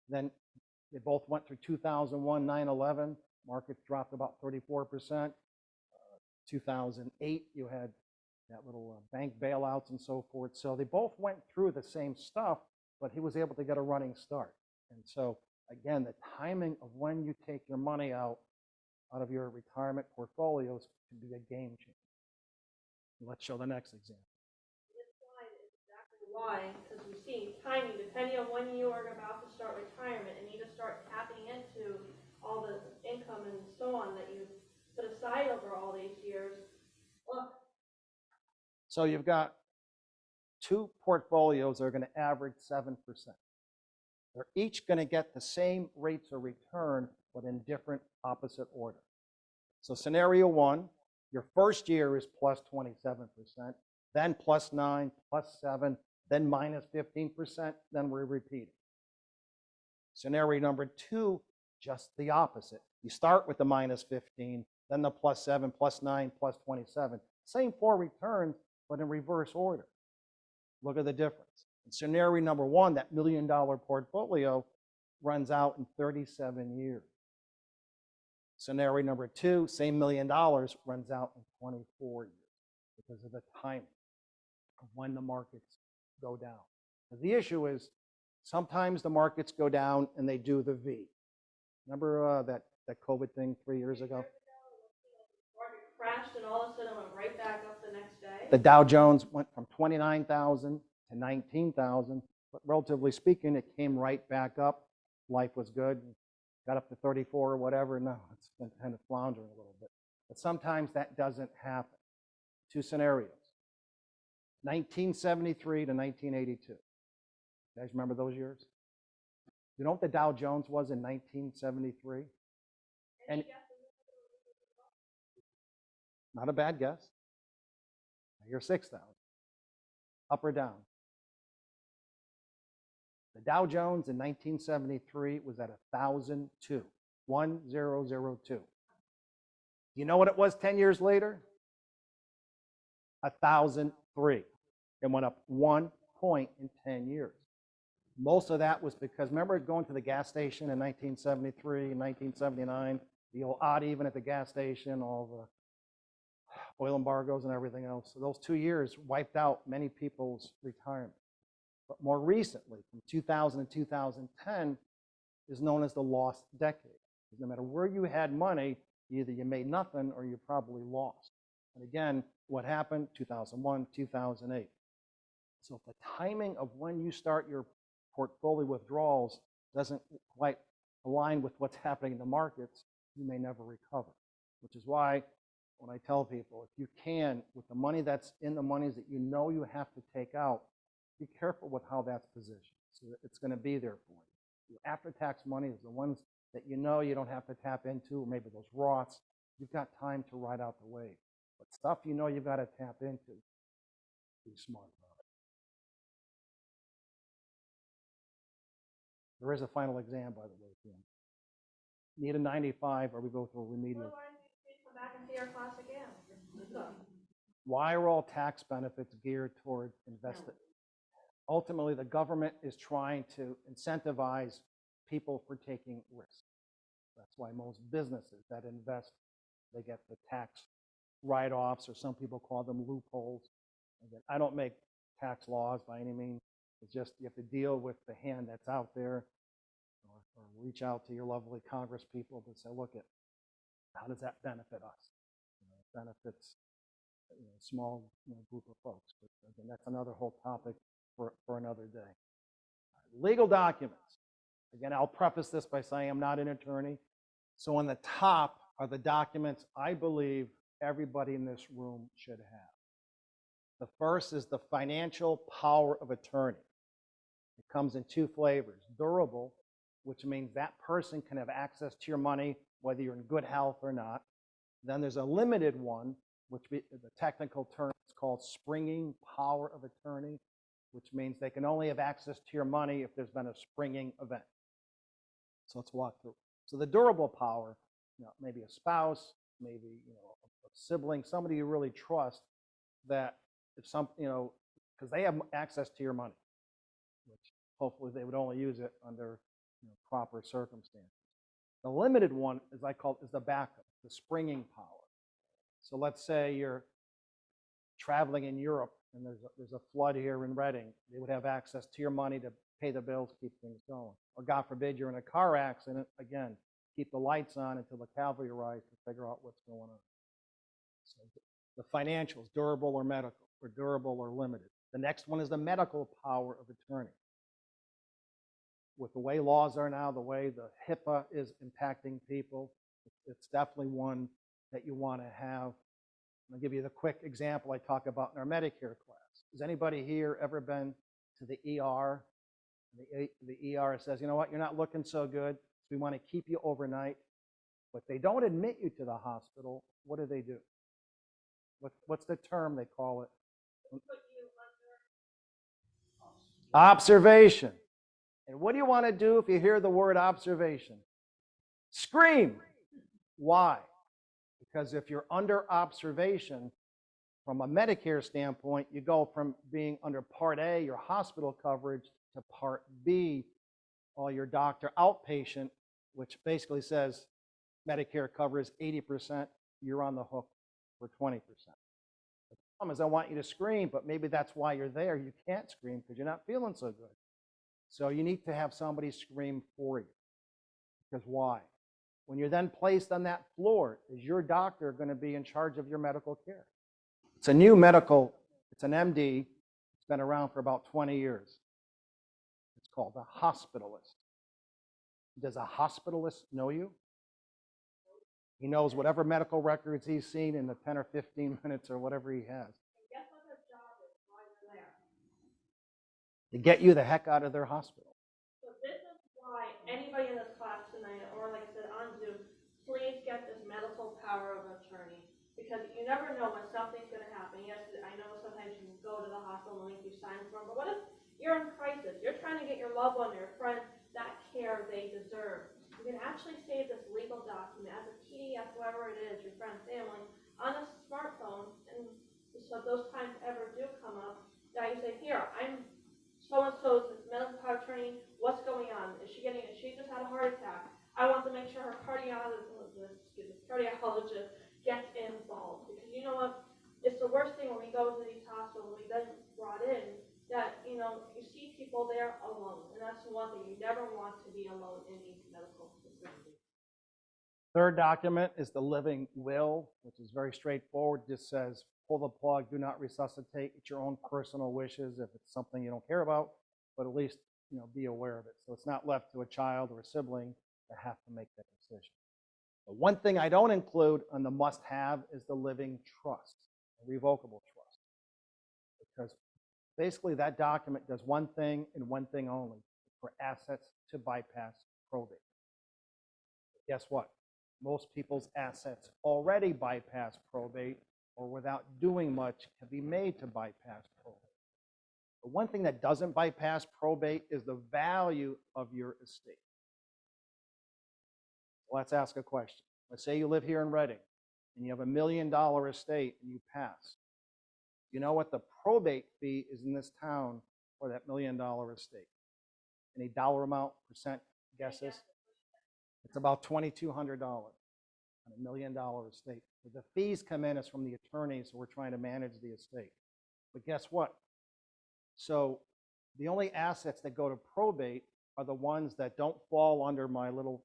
[SPEAKER 1] Then they both went through 2001, 9/11. Markets dropped about 34%. 2008, you had that little bank bailouts and so forth. So they both went through the same stuff, but he was able to get a running start. And so, again, the timing of when you take your money out of your retirement portfolios can be a game changer. Let's show the next example.
[SPEAKER 2] This slide is exactly why, because we see timing, depending on when you are about to start retirement and need to start tapping into all the income and so on that you put aside over all these years. Look.
[SPEAKER 1] So you've got two portfolios that are going to average 7%. They're each going to get the same rates of return, but in different opposite order. So scenario one, your first year is plus 27%, then plus 9, plus 7, then minus 15%, then we're repeating. Scenario number two, just the opposite. You start with the minus 15, then the plus 7, plus 9, plus 27. Same four returns, but in reverse order. Look at the difference. In scenario number one, that $1 million portfolio runs out in 37 years. Scenario number two, same $1 million, runs out in 24 years because of the timing of when the markets go down. The issue is sometimes the markets go down and they do the V. Remember that COVID thing 3 years ago?
[SPEAKER 2] The market crashed and all of a sudden went right back up the next day.
[SPEAKER 1] The Dow Jones went from 29,000 to 19,000, but relatively speaking, it came right back up. Life was good. Got up to 34 or whatever. No, it's been kind of floundering a little bit. But sometimes that doesn't happen. Two scenarios. 1973 to 1982. You guys remember those years? You know what the Dow Jones was in 1973? And not a bad guess. You're 6,000. Up or down? The Dow Jones in 1973 was at 1,002. 1002. You know what it was 10 years later? 1,003. It went up 1 point in 10 years. Most of that was because, remember going to the gas station in 1973 and 1979, the old odd even at the gas station, all the oil embargoes and everything else. So those 2 years wiped out many people's retirement. But more recently, from 2000 to 2010, is known as the lost decade. Because no matter where you had money, either you made nothing or you probably lost. And again, what happened? 2001, 2008. So if the timing of when you start your portfolio withdrawals doesn't quite align with what's happening in the markets, you may never recover. Which is why when I tell people, if you can, with the money that's in the monies that you know you have to take out, be careful with how that's positioned. So that it's going to be there for you. Your after-tax money is the ones that you know you don't have to tap into, or maybe those Roths. You've got time to ride out the wave. But stuff you know you've got to tap into, be smart about it. There is a final exam, by the way, Jim. Need a 95 or we go through a remedial.
[SPEAKER 2] Well, why don't you come back and see our class again?
[SPEAKER 1] Why are all tax benefits geared toward investing? Ultimately, the government is trying to incentivize people for taking risks. That's why most businesses that invest, they get the tax write-offs, or some people call them loopholes. Again, I don't make tax laws by any means. It's just you have to deal with the hand that's out there, or reach out to your lovely Congress people to say, look, how does that benefit us? It benefits a small group of folks. But again, that's another whole topic for another day. Legal documents. Again, I'll preface this by saying I'm not an attorney. So on the top are the documents I believe everybody in this room should have. The first is the financial power of attorney. It comes in 2 flavors. Durable, which means that person can have access to your money whether you're in good health or not. Then there's a limited one, which the technical term is called springing power of attorney, which means they can only have access to your money if there's been a springing event. So let's walk through. So the durable power, maybe a spouse, maybe a sibling, somebody you really trust, that if because they have access to your money, which hopefully they would only use it under proper circumstances. The limited one, as I call it, is the backup, the springing power. So let's say you're traveling in Europe and there's a flood here in Reading. They would have access to your money to pay the bills, keep things going. Or God forbid you're in a car accident, again, keep the lights on until the cavalry arrives to figure out what's going on. So the financials, durable or medical, or durable or limited. The next one is the medical power of attorney. With the way laws are now, the way the HIPAA is impacting people, it's definitely one that you want to have. I'll give you the quick example I talk about in our Medicare class. Has anybody here ever been to the ER? The ER says, you know what, you're not looking so good, so we want to keep you overnight. But they don't admit you to the hospital. What do? What's the term they call it? Observation. And what do you want to do if you hear the word observation? Scream. Why? Because if you're under observation, from a Medicare standpoint, you go from being under Part A, your hospital coverage, to Part B, all your doctor outpatient, which basically says Medicare covers 80%, you're on the hook for 20%. The problem is I want you to scream, but maybe that's why you're there. You can't scream because you're not feeling so good. So you need to have somebody scream for you. Because why? When you're then placed on that floor, is your doctor going to be in charge of your medical care? It's a new medical, it's an MD. It's been around for about 20 years. It's called a hospitalist. Does a hospitalist know you? He knows whatever medical records he's seen in the 10 or 15 minutes or whatever he has.
[SPEAKER 2] Guess what their job is while you're there?
[SPEAKER 1] To get you the heck out of their hospital.
[SPEAKER 2] So this is why anybody in this class tonight, or like I said, on Zoom, please get this medical power of attorney. Because you never know when something's gonna happen. Yes, I know sometimes you can go to the hospital and you sign for them, but what if you're in crisis? You're trying to get your loved one, your friend, that care they deserve. You can actually save this legal document as a PDF, whoever it is, your friend, family, on a smartphone, and so if those times ever do come up, that you say, here, I'm so-and-so's medical power attorney, what's going on? She just had a heart attack. I want to make sure her cardiologist gets involved. Because you know what? It's the worst thing when we go to these hospitals, when we get brought in, that, you see people there alone. And that's one thing. You never want to be alone in these medical facilities.
[SPEAKER 1] Third document is the living will, which is very straightforward. Just says, pull the plug, do not resuscitate. It's your own personal wishes if it's something you don't care about, but at least be aware of it. So it's not left to a child or a sibling to have to make that decision. The one thing I don't include on the must-have is the living trust, a revocable trust, because basically that document does one thing and one thing only, for assets to bypass probate. But guess what? Most people's assets already bypass probate, or without doing much can be made to bypass probate. The one thing that doesn't bypass probate is the value of your estate. Let's ask a question. Let's say you live here in Reading and you have $1 million estate and you pass. You know what the probate fee is in this town for that $1 million estate? Any dollar amount, percent guesses? It's about $2,200 on $1 million estate. So the fees come in as from the attorneys who are trying to manage the estate. But guess what? So the only assets that go to probate are the ones that don't fall under my little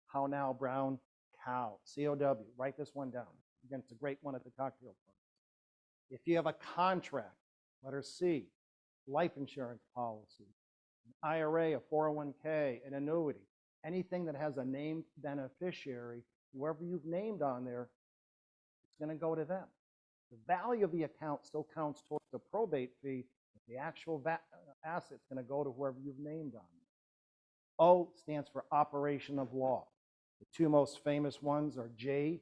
[SPEAKER 1] how now brown cow, C-O-W. Write this one down. Again, it's a great one at the cocktail party. If you have a contract, letter C, life insurance policy, an IRA, a 401k, an annuity, anything that has a named beneficiary, whoever you've named on there, it's going to go to them. The value of the account still counts towards the probate fee, but the actual asset's going to go to whoever you've named on there. O stands for operation of law. The two most famous ones are JTWROS,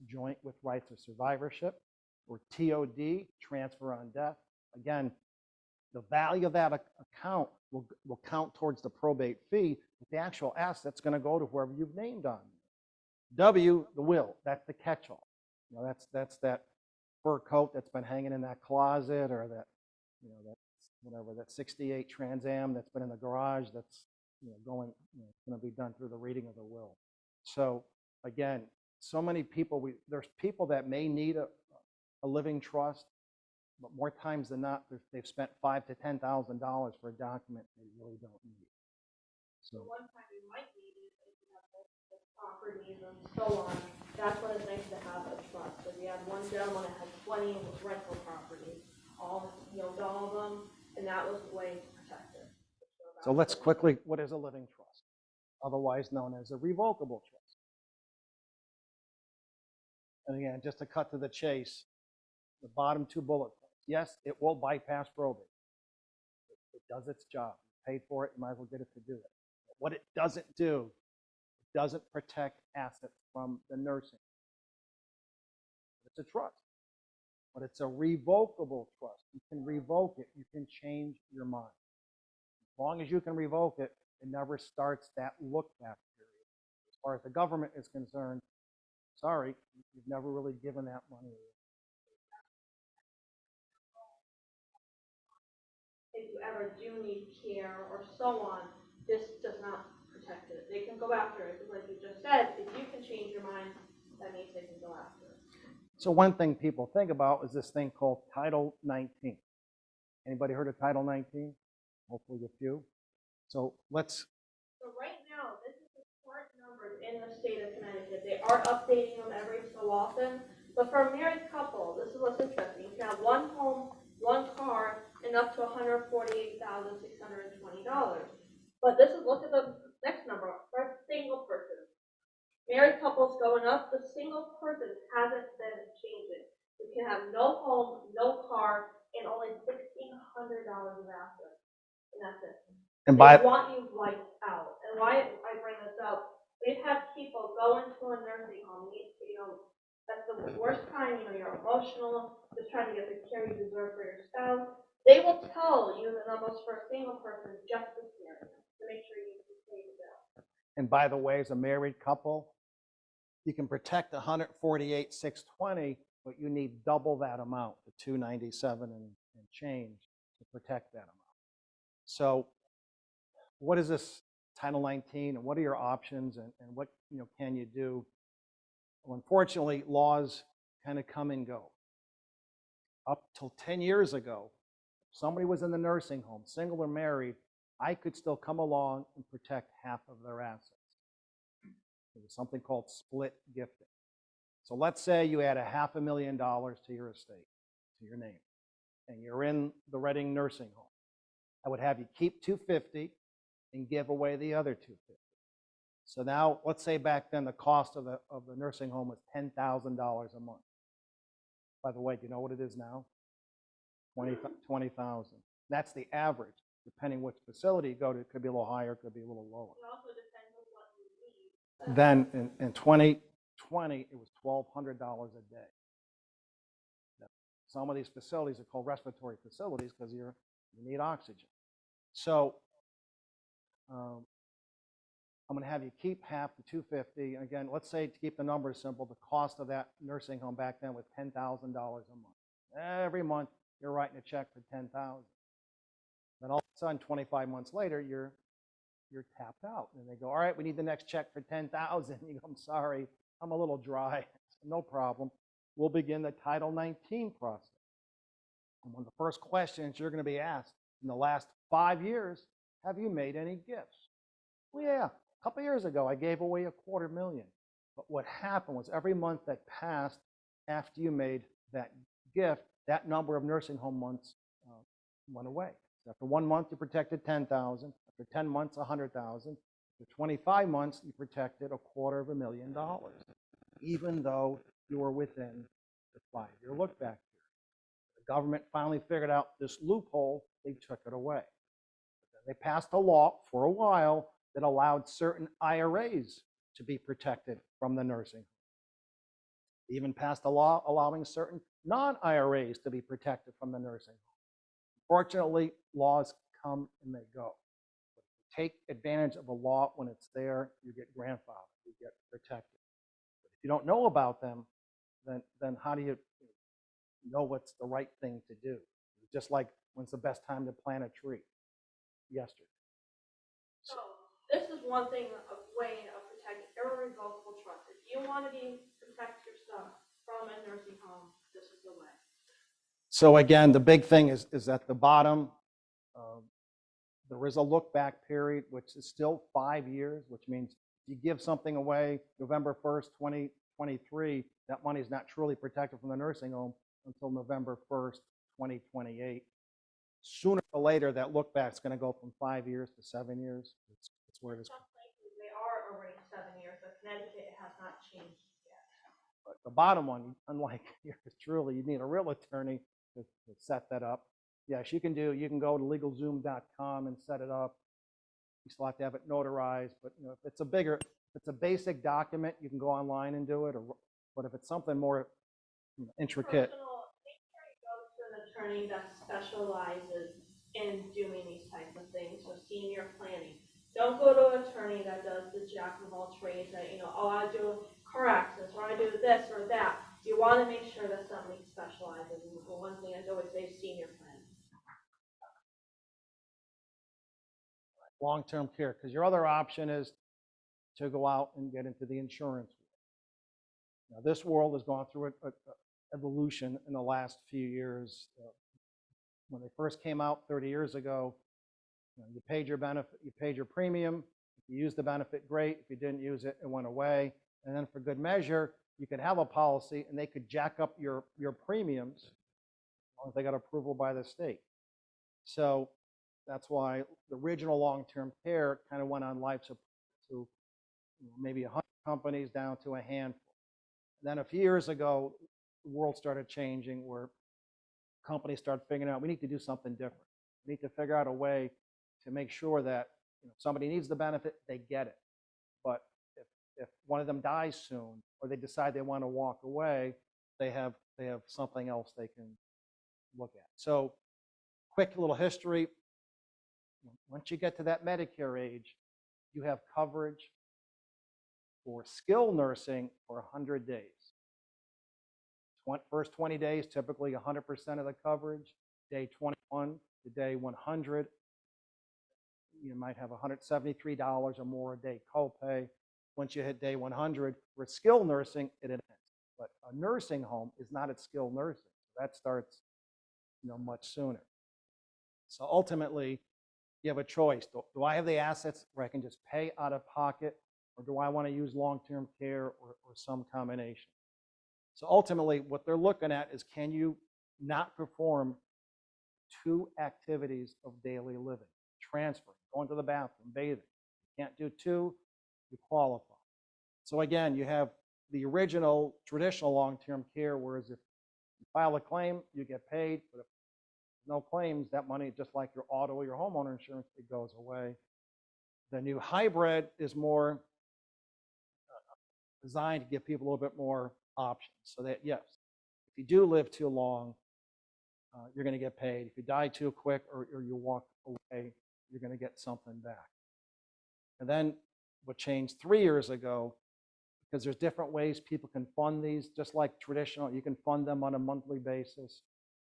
[SPEAKER 1] joint with rights of survivorship, or TOD, transfer on death. Again, the value of that account will count towards the probate fee, but the actual asset's going to go to whoever you've named on. W, the will, that's the catch-all. That's that fur coat that's been hanging in that closet, or that 68 Trans Am that's been in the garage that's going to be done through the reading of the will. So again, so many people, there's people that may need a living trust, but more times than not, they've spent $5,000 to $10,000 for a document they really don't need.
[SPEAKER 2] So one time you might need it if you have multiple properties and so on. That's when it's nice to have a trust. So we had one gentleman that had 20 rental properties, all of them, and that was the way to protect it.
[SPEAKER 1] So let's quickly, what is a living trust? Otherwise known as a revocable trust. And again, just to cut to the chase, the bottom two bullet points. Yes, it will bypass probate. It does its job. You paid for it, you might as well get it to do it. But what it doesn't do, it doesn't protect assets from the nursing. It's a trust, but it's a revocable trust. You can revoke it. You can change your mind. As long as you can revoke it, it never starts that look-back period. As far as the government is concerned, sorry, you've never really given that money away.
[SPEAKER 2] If you ever do need care or so on, this does not protect it. They can go after it. Like you just said, if you can change your mind, that means they can go after it.
[SPEAKER 1] So one thing people think about is this thing called Title 19. Anybody heard of Title 19? Hopefully a few. So
[SPEAKER 2] right now, this is the current numbers in the state of Connecticut. They are updating them every so often. But for a married couple, this is what's interesting. You can have one home, one car, and up to $148,620. But look at the next number for a single person. Married couples going up, the single person hasn't been changing. You can have no home, no car, and only $1,600 of assets. And that's it.
[SPEAKER 1] And
[SPEAKER 2] They
[SPEAKER 1] by
[SPEAKER 2] want you wiped out. And why I bring this up, we've had people go into a nursing home, at the worst time, you're emotional, just trying to get the care you deserve for your spouse. They will tell you the numbers for a single person just to scare you, to make sure you can pay the bill.
[SPEAKER 1] and by the way, as a married couple, you can protect 148,620, but you need double that amount, the 297 and change, to protect that amount. So what is this Title 19, and what are your options, and what can you do? Well, unfortunately, laws kind of come and go. Up till 10 years ago, if somebody was in the nursing home, single or married, I could still come along and protect half of their assets. There was something called split gifting. So let's say you add $500,000 to your estate, to your name, and you're in the Reading nursing home. I would have you keep $250 and give away the other $250. So now, let's say back then the cost of the nursing home was $10,000 a month. By the way, do you know what it is now? 20,000. That's the average. Depending which facility you go to, it could be a little higher, it could be a little lower.
[SPEAKER 2] It also depends on what you need.
[SPEAKER 1] Then in 2020, it was $1,200 a day. Now, some of these facilities are called respiratory facilities because you need oxygen. So I'm going to have you keep half the $250. Again, let's say, to keep the numbers simple, the cost of that nursing home back then was $10,000 a month. Every month, you're writing a check for $10,000. Then all of a sudden, 25 months later, you're tapped out. And they go, all right, we need the next check for $10,000. You go, I'm sorry, I'm a little dry. No problem. We'll begin the Title 19 process. And one of the first questions you're going to be asked in the last 5 years, have you made any gifts? Well, yeah, a couple of years ago, I gave away $250,000. But what happened was every month that passed after you made that gift, that number of nursing home months went away. So after 1 month, you protected $10,000. After 10 months, $100,000. After 25 months, you protected $250,000, even though you were within the 5-year look-back period. The government finally figured out this loophole. They took it away. They passed a law for a while that allowed certain IRAs to be protected from the nursing home. They even passed a law allowing certain non-IRAs to be protected from the nursing home. Fortunately, laws come and they go. But if you take advantage of a law when it's there, you get grandfathered, you get protected. But if you don't know about them, then how do you know what's the right thing to do? Just like when's the best time to plant a tree? Yesterday.
[SPEAKER 2] So this is one thing, a way of protecting irrevocable trust. If you want to protect yourself from a nursing home, this is the way.
[SPEAKER 1] So again, the big thing is at the bottom, there is a look-back period, which is still 5 years, which means if you give something away November 1st, 2023, that money is not truly protected from the nursing home until November 1st, 2028. Sooner or later, that look-back is going to go from 5 years to 7 years. It's where it is.
[SPEAKER 2] Some places, they are already 7 years, but Connecticut has not changed yet.
[SPEAKER 1] But the bottom one, unlike yours truly, you need a real attorney to set that up. Yes, you can go to LegalZoom.com and set it up. You still have to have it notarized, but if it's a basic document, you can go online and do it. But if it's something more intricate,
[SPEAKER 2] Make sure you go to an attorney that specializes in doing these types of things. So senior planning. Don't go to an attorney that does the jack of all trades. That I do car accidents, or I do this or that. You want to make sure that somebody specializes. And the one thing I always say is senior planning.
[SPEAKER 1] long-term care, because your other option is to go out and get into the insurance world. Now, this world has gone through an evolution in the last few years. When they first came out 30 years ago, you paid your benefit, you paid your premium. If you used the benefit, great. If you didn't use it, it went away. And then for good measure, you could have a policy and they could jack up your premiums as long as they got approval by the state. So that's why the original long-term care kind of went on life support to maybe 100 companies down to a handful. And then a few years ago, the world started changing where companies started figuring out we need to do something different. We need to figure out a way to make sure that if somebody needs the benefit, they get it. But if one of them dies soon or they decide they want to walk away, they have something else they can look at. So quick little history. Once you get to that Medicare age, you have coverage for skilled nursing for 100 days. First 20 days, typically 100% of the coverage. Day 21 to day 100, you might have $173 or more a day copay. Once you hit day 100, for skilled nursing, it ends. But a nursing home is not at skilled nursing. That starts, much sooner. So ultimately, you have a choice. Do I have the assets where I can just pay out of pocket, or do I want to use long-term care or some combination? So ultimately, what they're looking at is, can you not perform 2 activities of daily living? Transferring, going to the bathroom, bathing. You can't do 2, you qualify. So again, you have the original traditional long-term care, whereas if you file a claim, you get paid, but if no claims, that money, just like your auto or your homeowner insurance, it goes away. The new hybrid is more designed to give people a little bit more options, so that, yes, if you do live too long, you're going to get paid. If you die too quick or you walk away, you're going to get something back. And then what changed 3 years ago, because there's different ways people can fund these, just like traditional, you can fund them on a monthly basis.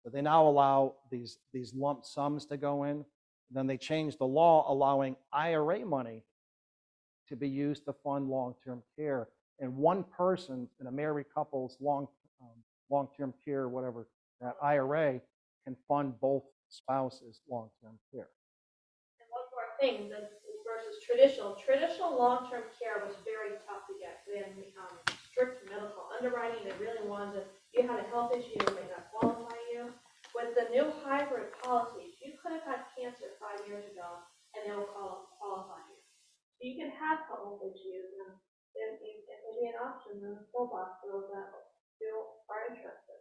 [SPEAKER 1] But they now allow these lump sums to go in. Then they changed the law allowing IRA money to be used to fund long-term care. And one person in a married couple's long-term care, whatever, that IRA can fund both spouses' long-term care.
[SPEAKER 2] And one more thing, versus traditional. Traditional long-term care was very tough to get. They had strict medical underwriting. They really wanted to, you had a health issue, they may not qualify you. With the new hybrid policies, you could have had cancer 5 years ago, and they will qualify you. So you can have health issues, and it will be an option in the toolbox for those that still are interested.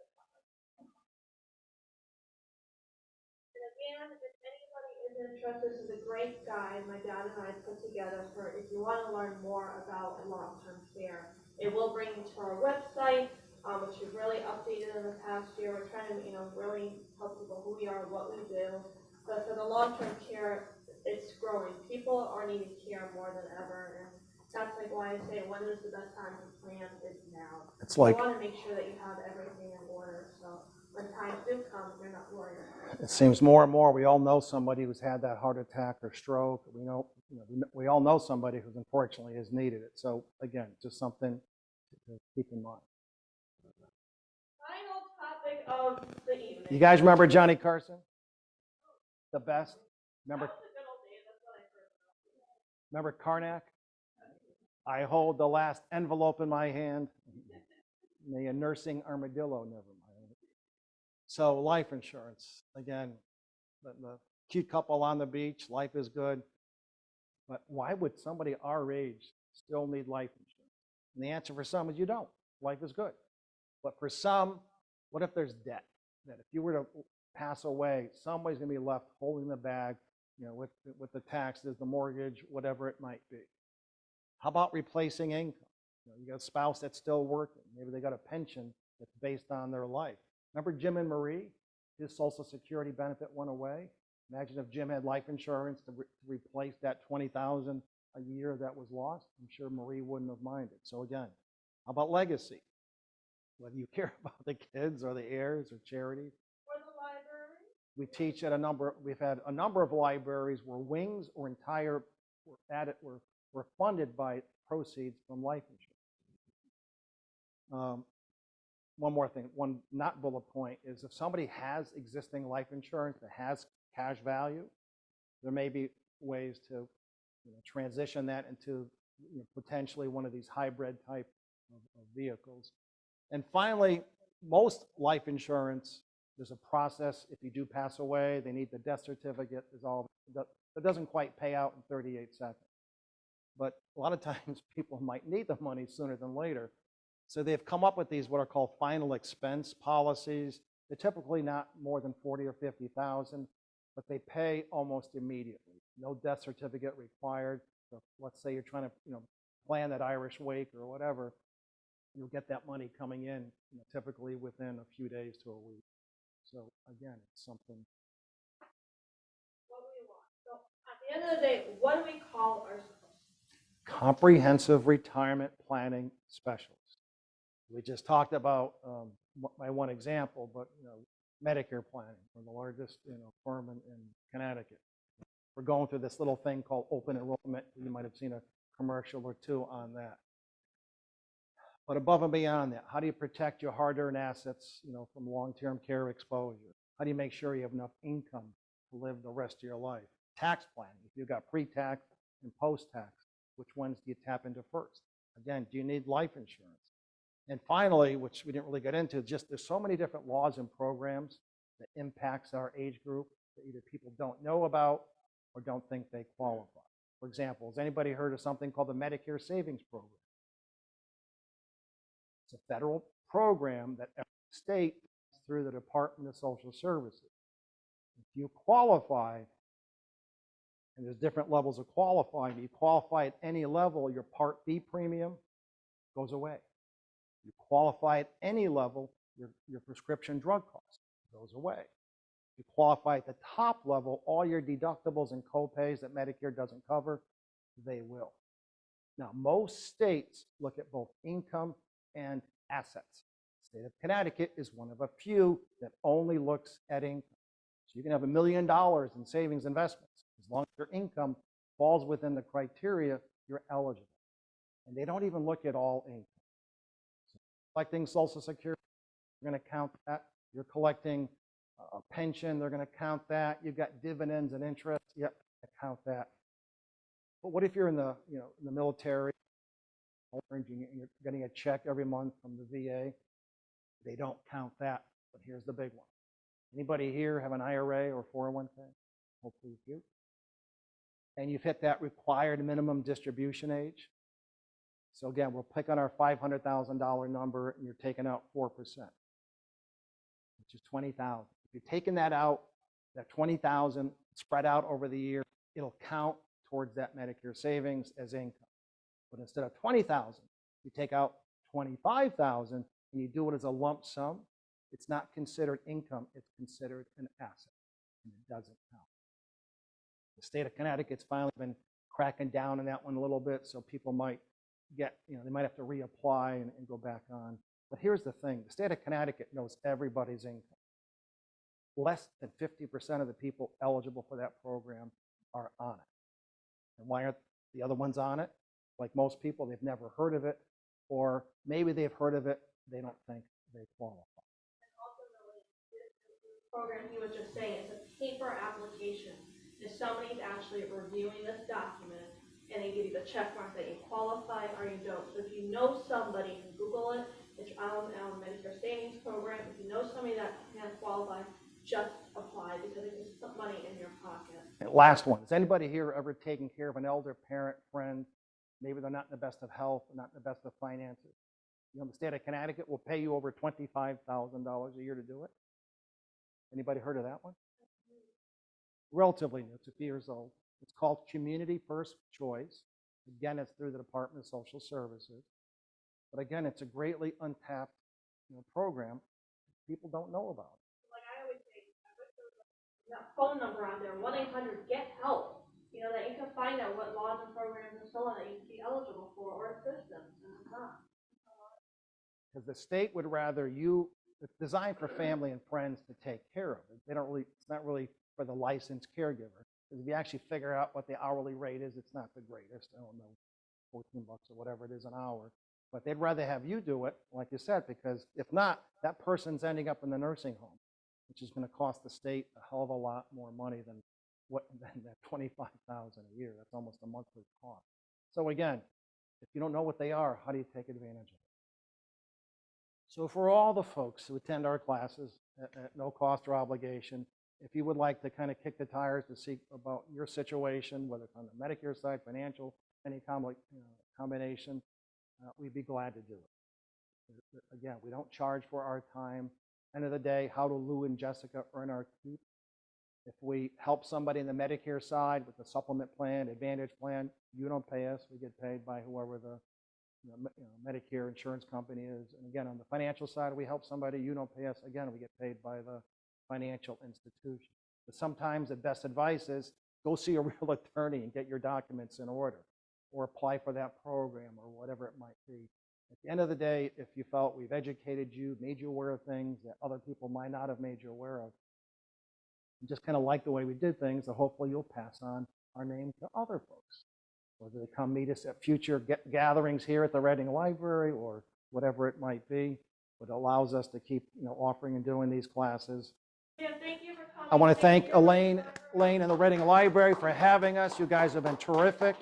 [SPEAKER 2] And again, if anybody is interested, this is a great guide my dad and I put together for if you want to learn more about long-term care. It will bring you to our website, which we've really updated in the past year. We're trying to, really help people who we are, what we do. But for the long-term care, it's growing. People are needing care more than ever, and that's like why I say, when is the best time to plan? Is now.
[SPEAKER 1] It's like,
[SPEAKER 2] you want to make sure that you have everything in order, so when times do come, you're not worried about it.
[SPEAKER 1] it seems more and more we all know somebody who's had that heart attack or stroke. We all know somebody who's unfortunately has needed it. So again, just something to keep in mind.
[SPEAKER 2] Final topic of the evening.
[SPEAKER 1] You guys remember Johnny Carson? The best? Remember?
[SPEAKER 2] That was the good old days. That's what I heard.
[SPEAKER 1] Remember Karnak? I hold the last envelope in my hand. May a nursing armadillo never mind. So life insurance, again, the cute couple on the beach, life is good. But why would somebody our age still need life insurance? And the answer for some is you don't. Life is good. But for some, what if there's debt? That if you were to pass away, somebody's going to be left holding the bag, with the taxes, the mortgage, whatever it might be. How about replacing income? You got a spouse that's still working. Maybe they got a pension that's based on their life. Remember Jim and Marie? His Social Security benefit went away. Imagine if Jim had life insurance to replace that $20,000 a year that was lost. I'm sure Marie wouldn't have minded. So again, how about legacy? Whether you care about the kids or the heirs or charities.
[SPEAKER 2] For the library.
[SPEAKER 1] We teach at we've had a number of libraries where wings or entire were funded by proceeds from life insurance. One more thing, one not bullet point is if somebody has existing life insurance that has cash value, there may be ways to transition that into potentially one of these hybrid type of vehicles. And finally, most life insurance, there's a process. If you do pass away, they need the death certificate. That doesn't quite pay out in 38 seconds. But a lot of times people might need the money sooner than later. So they've come up with these what are called final expense policies. They're typically not more than 40 or 50,000, but they pay almost immediately. no death certificate required. So let's say you're trying to, plan that Irish wake or whatever, you'll get that money coming in, typically within a few days to a week. So again, it's something.
[SPEAKER 2] What do we want? So at the end of the day, what do we call ourselves?
[SPEAKER 1] Comprehensive retirement planning specialist. We just talked about my one example, but Medicare planning. We're the largest firm in Connecticut. We're going through this little thing called open enrollment. You might have seen a commercial or two on that. But above and beyond that, how do you protect your hard-earned assets, from long-term care exposure? How do you make sure you have enough income to live the rest of your life? Tax planning. If you've got pre-tax and post-tax, which ones do you tap into first? Again, do you need life insurance? And finally, which we didn't really get into, just there's so many different laws and programs that impacts our age group that either people don't know about or don't think they qualify. For example, has anybody heard of something called the Medicare Savings Program? It's a federal program that every state is through the Department of Social Services. If you qualify, and there's different levels of qualifying, you qualify at any level, your Part B premium goes away. You qualify at any level, your prescription drug cost goes away. You qualify at the top level, all your deductibles and copays that Medicare doesn't cover, they will. Now, most states look at both income and assets. The state of Connecticut is one of a few that only looks at income. So you can have $1 million in savings investments. As long as your income falls within the criteria, you're eligible. And they don't even look at all income. So collecting Social Security, they're going to count that. You're collecting a pension, they're going to count that. You've got dividends and interest, yep, they count that. But what if you're in the, in the military, and you're getting a check every month from the VA? They don't count that, but here's the big one. Anybody here have an IRA or 401k? Hopefully you do. And you've hit that required minimum distribution age. So again, we'll pick on our $500,000 number, and you're taking out 4%, which is $20,000. If you're taking that out, that $20,000 spread out over the year, it'll count towards that Medicare savings as income. But instead of $20,000, you take out $25,000 and you do it as a lump sum. It's not considered income, it's considered an asset, and it doesn't count. The state of Connecticut's finally been cracking down on that one a little bit, so people might get, they might have to reapply and go back on. But here's the thing, the state of Connecticut knows everybody's income. Less than 50% of the people eligible for that program are on it. And why aren't the other ones on it? Like most people, they've never heard of it, or maybe they've heard of it, they don't think they qualify.
[SPEAKER 2] And ultimately, this program he was just saying, it's a paper application. If somebody's actually reviewing this document and they give you the check mark that you qualify or you don't. So if you know somebody, you can Google it, it's on Medicare Savings Program. If you know somebody that can qualify, just apply because it puts some money in your pocket.
[SPEAKER 1] And last one, has anybody here ever taken care of an elder parent, friend? Maybe they're not in the best of health, not in the best of finances. The state of Connecticut will pay you over $25,000 a year to do it. Anybody heard of that one? Relatively new, it's a few years old. It's called Community First Choice. Again, it's through the Department of Social Services. But again, it's a greatly untapped program people don't know about.
[SPEAKER 2] Like I always say, I wish there was that phone number on there, 1-800-GET-HELP. That you can find out what laws and programs and so on that you can be eligible for or assistance, and it's not.
[SPEAKER 1] Because the state would rather it's designed for family and friends to take care of it. It's not really for the licensed caregiver. Because if you actually figure out what the hourly rate is, it's not the greatest. I don't know, $14 or whatever it is an hour. But they'd rather have you do it, like you said, because if not, that person's ending up in the nursing home, which is going to cost the state a hell of a lot more money than that $25,000 a year. That's almost a monthly cost. So again, if you don't know what they are, how do you take advantage of it? So for all the folks who attend our classes at no cost or obligation, if you would like to kind of kick the tires to see about your situation, whether it's on the Medicare side, financial, any combination, we'd be glad to do it. Again, we don't charge for our time. End of the day, how do Lou and Jessica earn our keep? If we help somebody in the Medicare side with the supplement plan, Advantage plan, you don't pay us. We get paid by whoever the Medicare insurance company is. And again, on the financial side, we help somebody, you don't pay us. Again, we get paid by the financial institution. But sometimes the best advice is go see a real attorney and get your documents in order, or apply for that program, or whatever it might be. At the end of the day, if you felt we've educated you, made you aware of things that other people might not have made you aware of, and just kind of like the way we did things, so hopefully you'll pass on our name to other folks, whether they come meet us at future gatherings here at the Reading Library or whatever it might be. But it allows us to keep offering and doing these classes.
[SPEAKER 2] Yeah, thank you for coming.
[SPEAKER 1] I want to thank Elaine and the Reading Library for having us. You guys have been terrific.